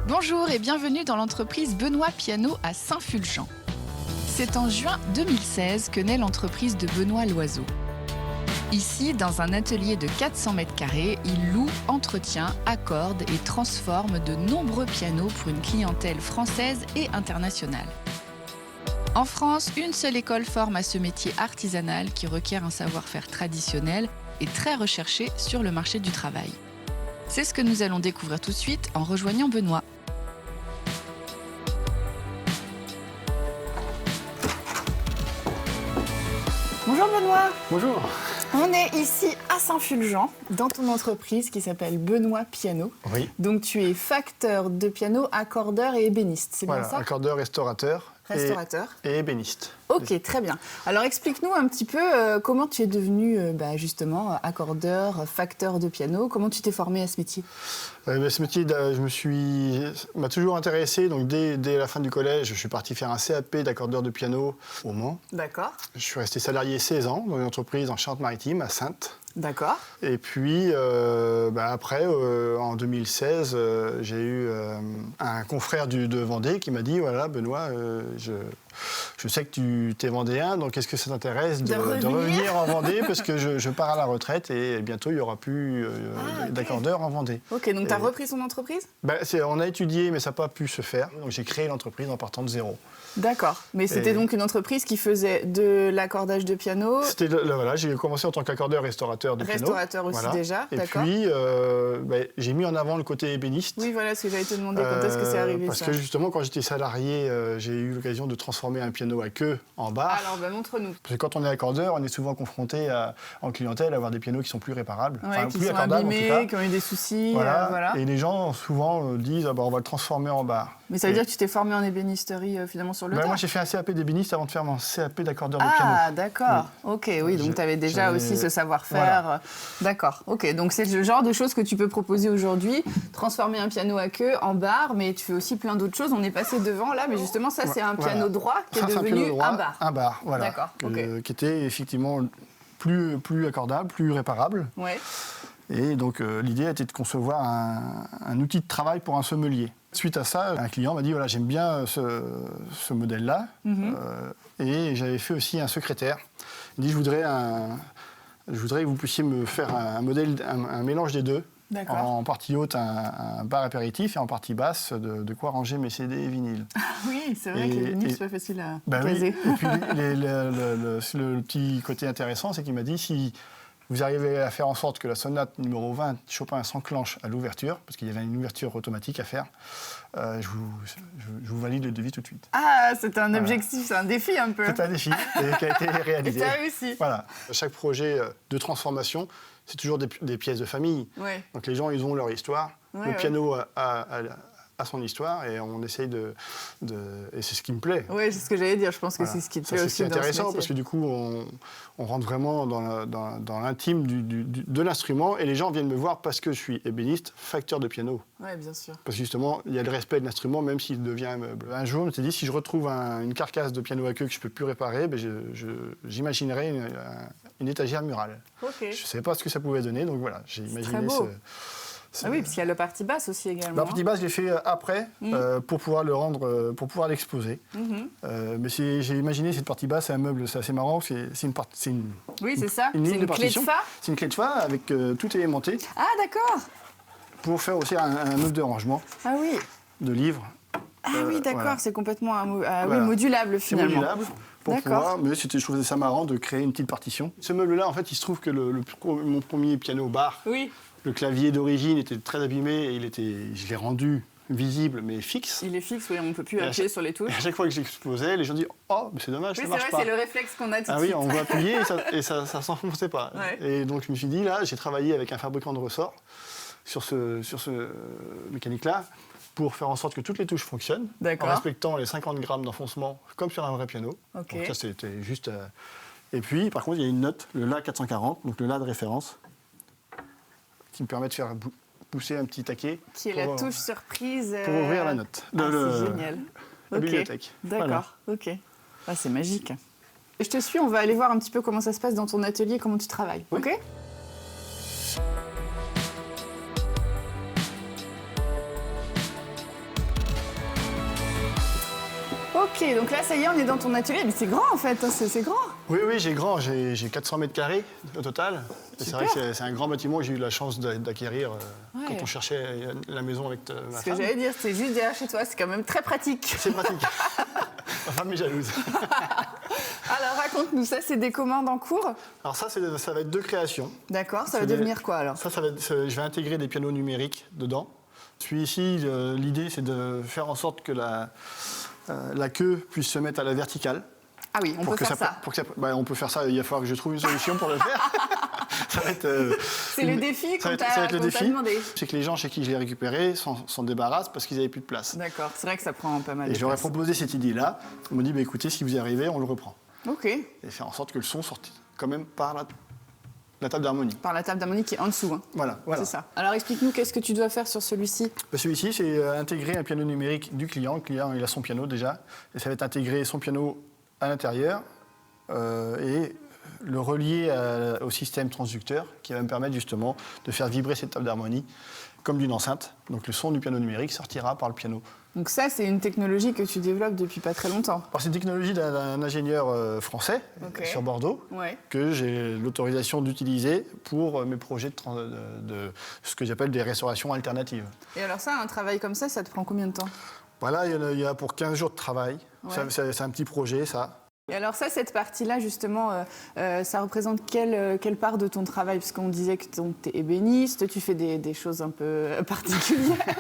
Bonjour et bienvenue dans l'entreprise Benoît Piano à Saint-Fulgent. C'est en juin 2016 que naît l'entreprise de Benoît Loiseau. Ici, dans un atelier de 400 mètres carrés, il loue, entretient, accorde et transforme de nombreux pianos pour une clientèle française et internationale. En France, une seule école forme à ce métier artisanal qui requiert un savoir-faire traditionnel et très recherché sur le marché du travail. C'est ce que nous allons découvrir tout de suite en rejoignant Benoît. Bonjour Benoît. Bonjour. On est ici à Saint-Fulgent, dans ton entreprise qui s'appelle Benoît Piano. Oui. Donc tu es facteur de piano, accordeur et ébéniste, c'est bien ça? Accordeur, restaurateur. Restaurateur. Et ébéniste. Ok, très bien. Alors explique-nous un petit peu comment tu es devenu justement accordeur, facteur de piano. Comment tu t'es formé à ce métier? Ce métier, m'a toujours intéressé. Donc dès la fin du collège, je suis parti faire un CAP d'accordeur de piano au Mans. D'accord. Je suis resté salarié 16 ans dans une entreprise en Charente-Maritime, à Saintes. D'accord. Et puis, après, en 2016, j'ai eu un confrère de Vendée qui m'a dit, voilà, Benoît, je sais que tu t'es vendéen, donc est-ce que ça t'intéresse de revenir en Vendée? Parce que je pars à la retraite et bientôt, il n'y aura plus d'accordeur en Vendée. Ok, donc tu as repris son entreprise? On a étudié, mais ça n'a pas pu se faire. Donc j'ai créé l'entreprise en partant de zéro. D'accord, mais c'était donc une entreprise qui faisait de l'accordage de piano. Voilà, j'ai commencé en tant qu'accordeur restaurateur de piano. Restaurateur aussi déjà, et d'accord. Et puis, j'ai mis en avant le côté ébéniste. Oui, voilà ce que j'allais te demander, quand est-ce que c'est arrivé parce ça? Parce que justement, quand j'étais salarié, j'ai eu l'occasion de transformer un piano à queue en bar. Alors, montre-nous. Parce que quand on est accordeur, on est souvent confronté en clientèle à avoir des pianos qui sont plus réparables. Ouais, qui plus sont accordables abîmés, en tout cas. qui ont eu des soucis. Voilà. Et les gens souvent disent, on va le transformer en bar. Mais ça veut dire que tu t'es formé en ébénisterie finalement sur le tas? Moi, j'ai fait un CAP d'ébéniste avant de faire mon CAP d'accordeur de piano. Ah, d'accord. Ok, oui, donc tu avais déjà aussi ce savoir-faire. Voilà. D'accord. Ok, donc c'est le genre de choses que tu peux proposer aujourd'hui, transformer un piano à queue en bar, mais tu fais aussi plein d'autres choses. On est passé devant là, mais justement, ça, c'est un piano droit qui est devenu un bar. Un bar, voilà. D'accord. Qui était effectivement plus accordable, plus réparable. Ouais. Et donc, l'idée était de concevoir un outil de travail pour un sommelier. Suite à ça, un client m'a dit, voilà, j'aime bien ce modèle-là. Et j'avais fait aussi un secrétaire. Il dit, je voudrais que vous puissiez me faire un modèle, un mélange des deux. En partie haute, un bar apéritif, et en partie basse, de quoi ranger mes CD et vinyles. Oui, c'est vrai que les vinyles, c'est pas facile à caser. Oui. Et puis, le petit côté intéressant, c'est qu'il m'a dit, si vous arrivez à faire en sorte que la sonate numéro 20 Chopin s'enclenche à l'ouverture, parce qu'il y avait une ouverture automatique à faire, je vous valide le devis tout de suite. Ah, c'est un objectif, c'est un défi un peu. C'est un défi qui a été réalisé. Et tu as réussi. Voilà. Chaque projet de transformation, c'est toujours des pièces de famille. Ouais. Donc les gens, ils ont leur histoire. Ouais, le piano a son histoire et on essaye et c'est ce qui me plaît. Oui, c'est ce que j'allais dire. Je pense que c'est ce qui te plaît aussi. C'est intéressant parce que du coup, on rentre vraiment dans l'intime de l'instrument et les gens viennent me voir parce que je suis ébéniste, facteur de piano. Oui, bien sûr. Parce que justement, il y a le respect de l'instrument même s'il devient un meuble. Un jour, je me suis dit, si je retrouve une carcasse de piano à queue que je ne peux plus réparer, j'imaginerais une étagère murale. Okay. Je ne savais pas ce que ça pouvait donner, donc voilà, j'ai imaginé ce... Ah oui, parce qu'il y a le partie basse aussi également. La partie basse, je l'ai fait après pour pouvoir le rendre, pour pouvoir l'exposer. Mais j'ai imaginé cette partie basse, c'est un meuble, c'est assez marrant. Oui, c'est ça. C'est une clé de fa. C'est une clé de fa avec tout élémenté. Ah, d'accord. Pour faire aussi un meuble de rangement. Ah oui. De livres. Ah oui, d'accord. Voilà. C'est complètement modulable finalement. C'est modulable. Pour pouvoir, mais je trouvais ça marrant de créer une petite partition. Ce meuble-là, en fait, il se trouve que mon premier piano bar. Oui. Le clavier d'origine était très abîmé et je l'ai rendu visible mais fixe. Il est fixe, oui, on ne peut plus appuyer sur les touches. Et à chaque fois que je l'exposais, les gens disaient « Oh, mais c'est dommage, ça marche pas ». Oui, c'est vrai, c'est le réflexe qu'on a tout de suite. Ah oui, on va appuyer et ça ne s'enfonçait pas. Ouais. Et donc je me suis dit, là, j'ai travaillé avec un fabricant de ressorts sur ce mécanique-là pour faire en sorte que toutes les touches fonctionnent, en respectant les 50 grammes d'enfoncement comme sur un vrai piano. Okay. Donc ça, c'était juste... Et puis, par contre, il y a une note, le La 440, donc le La de référence, qui me permet de faire pousser un petit taquet. Qui est la touche surprise. Pour ouvrir la note. C'est génial. La bibliothèque. D'accord, ok. Ah, c'est magique. Je te suis, on va aller voir un petit peu comment ça se passe dans ton atelier, comment tu travailles. Oui. Ok ? Ok, donc là, ça y est, on est dans ton atelier. Mais c'est grand, en fait, hein, c'est grand. Oui, j'ai grand. J'ai 400 mètres carrés au total. C'est vrai que c'est un grand bâtiment que j'ai eu la chance d'acquérir quand on cherchait la maison avec ma femme. Ce que j'allais dire, c'est juste derrière chez toi. C'est quand même très pratique. C'est pratique. Ma femme est jalouse. Alors, raconte-nous, ça, c'est des commandes en cours? Alors ça va être 2 créations. D'accord, ça va devenir quoi, alors? Je vais intégrer des pianos numériques dedans. Puis ici, l'idée, c'est de faire en sorte que la queue puisse se mettre à la verticale. Ah oui, on peut faire ça. On peut faire ça, il va falloir que je trouve une solution pour le faire. Ça va être, c'est le défi qu'on t'a demandé. C'est que les gens chez qui je l'ai récupéré s'en débarrassent parce qu'ils n'avaient plus de place. D'accord, c'est vrai que ça prend pas mal de place. Et j'aurais proposé cette idée-là. On m'a dit, écoutez, si vous y arrivez, on le reprend. Ok. Et faire en sorte que le son sorte quand même par la table d'harmonie. Par la table d'harmonie qui est en dessous. Hein. Voilà. C'est ça. Alors explique-nous, qu'est-ce que tu dois faire sur celui-ci? Celui-ci, c'est intégrer un piano numérique du client. Le client, il a son piano déjà. Et ça va être intégrer son piano à l'intérieur et le relier au système transducteur qui va me permettre justement de faire vibrer cette table d'harmonie comme d'une enceinte. Donc le son du piano numérique sortira par le piano. Donc ça, c'est une technologie que tu développes depuis pas très longtemps. Alors, c'est une technologie d'un ingénieur français sur Bordeaux que j'ai l'autorisation d'utiliser pour mes projets de ce que j'appelle des restaurations alternatives. Et alors ça, un travail comme ça te prend combien de temps? Voilà, il y a pour 15 jours de travail. Ouais. C'est un petit projet, ça. Et alors ça, cette partie-là, justement, ça représente quelle part de ton travail? Parce qu'on disait que tu es ébéniste, tu fais des choses un peu particulières.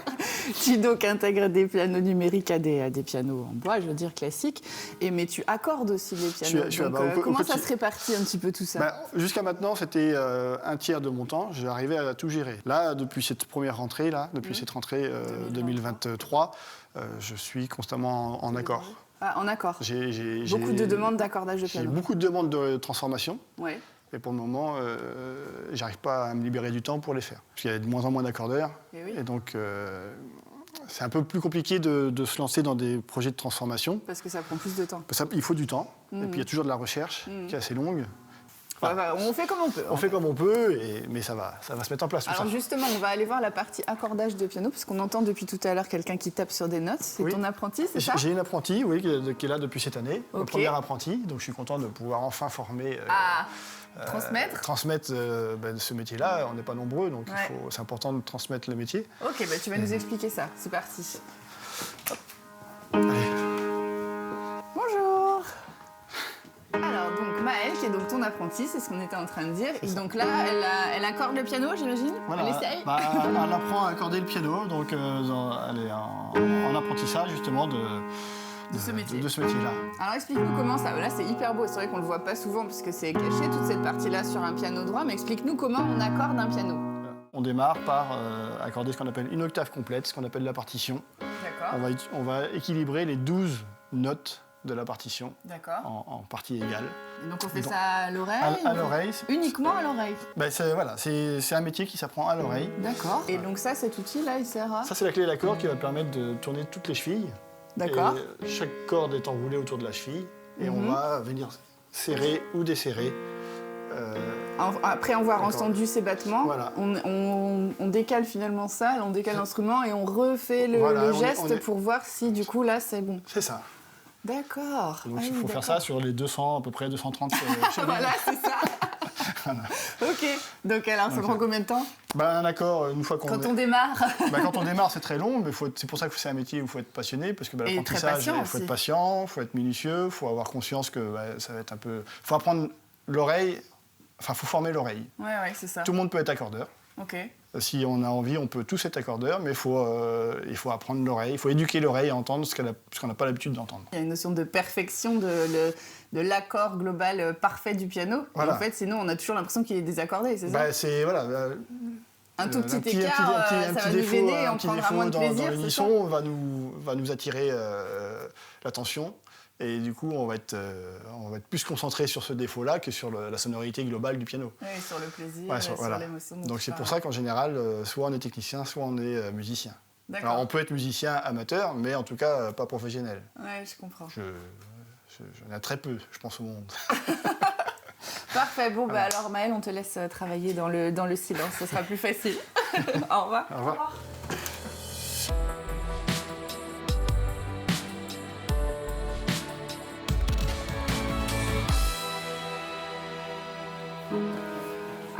Tu donc intègres des pianos numériques à des pianos en bois, je veux dire classiques, mais tu accordes aussi les pianos. Comment ça se répartit un petit peu tout ça? Jusqu'à maintenant, c'était un tiers de mon temps. J'arrivais à tout gérer. Là, depuis cette première rentrée, cette rentrée 2023, je suis constamment en accord. Ah, en accord. J'ai beaucoup de demandes d'accordage de piano. J'ai beaucoup de demandes de transformation. Ouais. Et pour le moment, j'arrive pas à me libérer du temps pour les faire. Parce qu'il y a de moins en moins d'accordeurs. Et donc, c'est un peu plus compliqué de se lancer dans des projets de transformation. Parce que ça prend plus de temps. Il faut du temps. Et puis, il y a toujours de la recherche qui est assez longue. On fait comme on peut. On fait comme on peut, mais ça va se mettre en place. Alors justement, on va aller voir la partie accordage de piano, parce qu'on entend depuis tout à l'heure quelqu'un qui tape sur des notes. C'est ton apprenti, c'est ça? J'ai une apprentie, qui est là depuis cette année, ma première apprentie. Donc je suis content de pouvoir enfin former, transmettre ce métier-là. On n'est pas nombreux, donc c'est important de transmettre le métier. Ok, tu vas nous expliquer ça. C'est parti. Allez. Bonjour. Alors, donc, Maëlle, qui est donc ton apprenti, c'est ce qu'on était en train de dire. Et donc là, elle accorde le piano, j'imagine? Voilà. Elle essaye? Elle apprend à accorder le piano, donc elle est en apprentissage, justement, de ce métier-là. Alors, explique-nous comment ça... Là, c'est hyper beau. C'est vrai qu'on le voit pas souvent, parce que c'est caché, toute cette partie-là, sur un piano droit. Mais explique-nous comment on accorde un piano. On démarre par accorder ce qu'on appelle une octave complète, ce qu'on appelle la partition. D'accord. On va équilibrer les 12 notes de la partition en parties égales. Et donc on fait ça à l'oreille? À l'oreille. Uniquement à l'oreille? C'est un métier qui s'apprend à l'oreille. D'accord. Et donc ça, cet outil-là, il sert à? Ça, c'est la clé d'accord qui va permettre de tourner toutes les chevilles. D'accord. Et chaque corde est enroulée autour de la cheville et on va venir serrer ou desserrer. Après avoir entendu ces battements, on décale finalement ça, on décale l'instrument et on refait le geste pour voir si du coup là c'est bon. C'est ça. D'accord. Donc il faut faire ça sur les 200, à peu près 230 chevilles. Voilà, c'est ça. Ok. Donc alors, ça prend combien de temps? Un accord, une fois qu'on... Quand on démarre. Quand on démarre, c'est très long, mais c'est pour ça que c'est un métier où il faut être passionné, parce que l'apprentissage, il faut être patient, il faut être minutieux, il faut avoir conscience que ça va être un peu... Il faut apprendre l'oreille, il faut former l'oreille. Ouais, c'est ça. Tout le monde peut être accordeur. Ok. Si on a envie, on peut tous être accordeurs, mais il faut apprendre l'oreille, il faut éduquer l'oreille à entendre ce qu'on n'a pas l'habitude d'entendre. Il y a une notion de perfection de l'accord global parfait du piano. Voilà. Et en fait, sinon, on a toujours l'impression qu'il est désaccordé, c'est ça? Un tout petit écart, ça va nous gêner et on prendra moins de plaisir. Dans l'émission, va nous attirer l'attention. Et du coup, on va être plus concentré sur ce défaut-là que sur la sonorité globale du piano. Oui, sur le plaisir, sur l'émotion. Donc c'est pour ça qu'en général, soit on est technicien, soit on est musicien. Alors on peut être musicien amateur, mais en tout cas pas professionnel. Oui, je comprends. J'en ai très peu, je pense, au monde. Parfait. Bon, alors Maëlle, on te laisse travailler dans le silence, ce sera plus facile. Au revoir. Au revoir.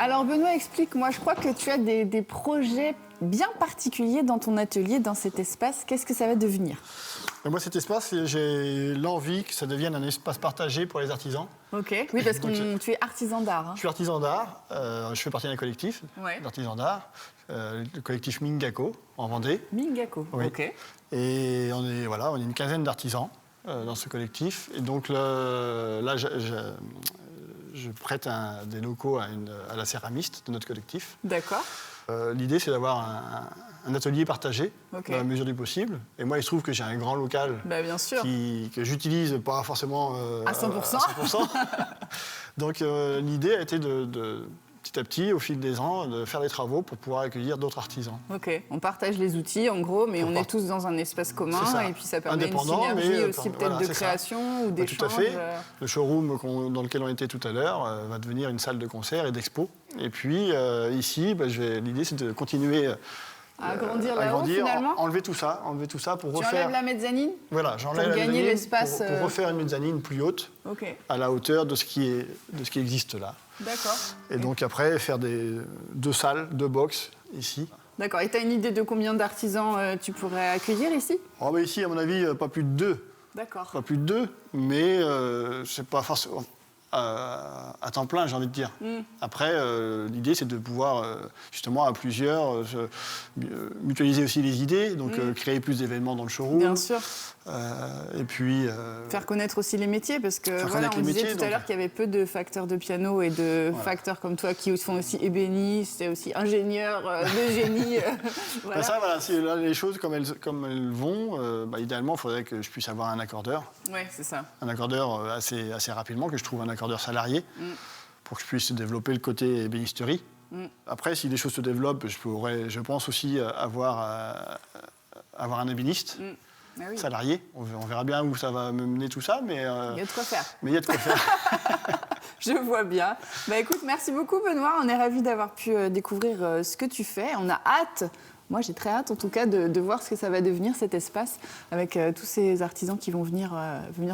Alors Benoît, explique-moi, je crois que tu as des projets bien particuliers dans ton atelier, dans cet espace. Qu'est-ce que ça va devenir ? Moi, cet espace, j'ai l'envie que ça devienne un espace partagé pour les artisans. Ok. Oui, parce que tu es artisan d'art. Je suis artisan d'art. Je fais partie d'un collectif d'artisans d'art, le collectif Mingako, en Vendée. Mingako, oui. Ok. Et on est une quinzaine d'artisans dans ce collectif. Et donc là, je prête des locaux à la céramiste de notre collectif. D'accord. L'idée, c'est d'avoir un atelier partagé dans la mesure du possible. Et moi, il se trouve que j'ai un grand local bien sûr. que j'utilise pas forcément à 100%. À 100%. Donc l'idée a été petit à petit, au fil des ans, de faire des travaux pour pouvoir accueillir d'autres artisans. Ok, on partage les outils en gros, mais on est tous dans un espace commun et puis ça permet une synergie aussi peut-être de création ou d'échange. Tout à fait. Le showroom dans lequel on était tout à l'heure va devenir une salle de concert et d'expo. Et puis ici, l'idée c'est de continuer à agrandir là-haut finalement. Enlever tout ça pour refaire. Tu enlèves la mezzanine ? Voilà, j'enlève la mezzanine l'espace pour refaire une mezzanine plus haute, à la hauteur de ce qui existe là. D'accord. Et donc après, faire 2 salles, 2 box ici. D'accord. Et tu as une idée de combien d'artisans tu pourrais accueillir ici ? Ici, à mon avis, pas plus de 2. D'accord. Pas plus de 2, mais c'est pas forcément à temps plein, j'ai envie de dire. Après, l'idée, c'est de pouvoir, justement, à plusieurs, mutualiser aussi les idées, donc créer plus d'événements dans le showroom. Bien sûr. Et puis... faire connaître aussi les métiers, parce que on disait tout à l'heure qu'il y avait peu de facteurs de piano et de facteurs comme toi qui font aussi ébénistes et aussi ingénieurs de génie. Là, les choses comme elles vont, idéalement, il faudrait que je puisse avoir un accordeur. Oui, c'est ça. Un accordeur assez rapidement, que je trouve un accordeur salarié, pour que je puisse développer le côté ébénisterie. Après, si les choses se développent, je pense aussi avoir un ébéniste. Salarié. On verra bien où ça va me mener tout ça, mais... il y a de quoi faire. Mais il y a de quoi faire. Je vois bien. Écoute, merci beaucoup Benoît. On est ravis d'avoir pu découvrir ce que tu fais. On a hâte, moi j'ai très hâte en tout cas, de voir ce que ça va devenir cet espace avec tous ces artisans qui vont venir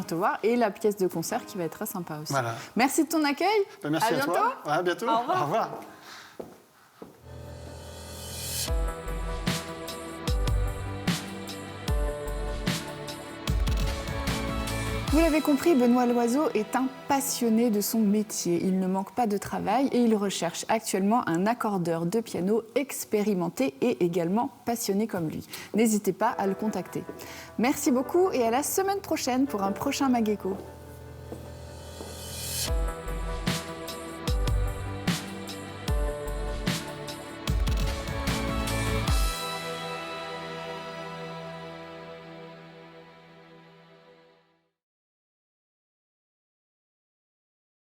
te voir et la pièce de concert qui va être très sympa aussi. Voilà. Merci de ton accueil. Merci à bientôt. Toi. À bientôt. Au revoir. Au revoir. Vous l'avez compris, Benoît Loiseau est un passionné de son métier. Il ne manque pas de travail et il recherche actuellement un accordeur de piano expérimenté et également passionné comme lui. N'hésitez pas à le contacter. Merci beaucoup et à la semaine prochaine pour un prochain Mageco.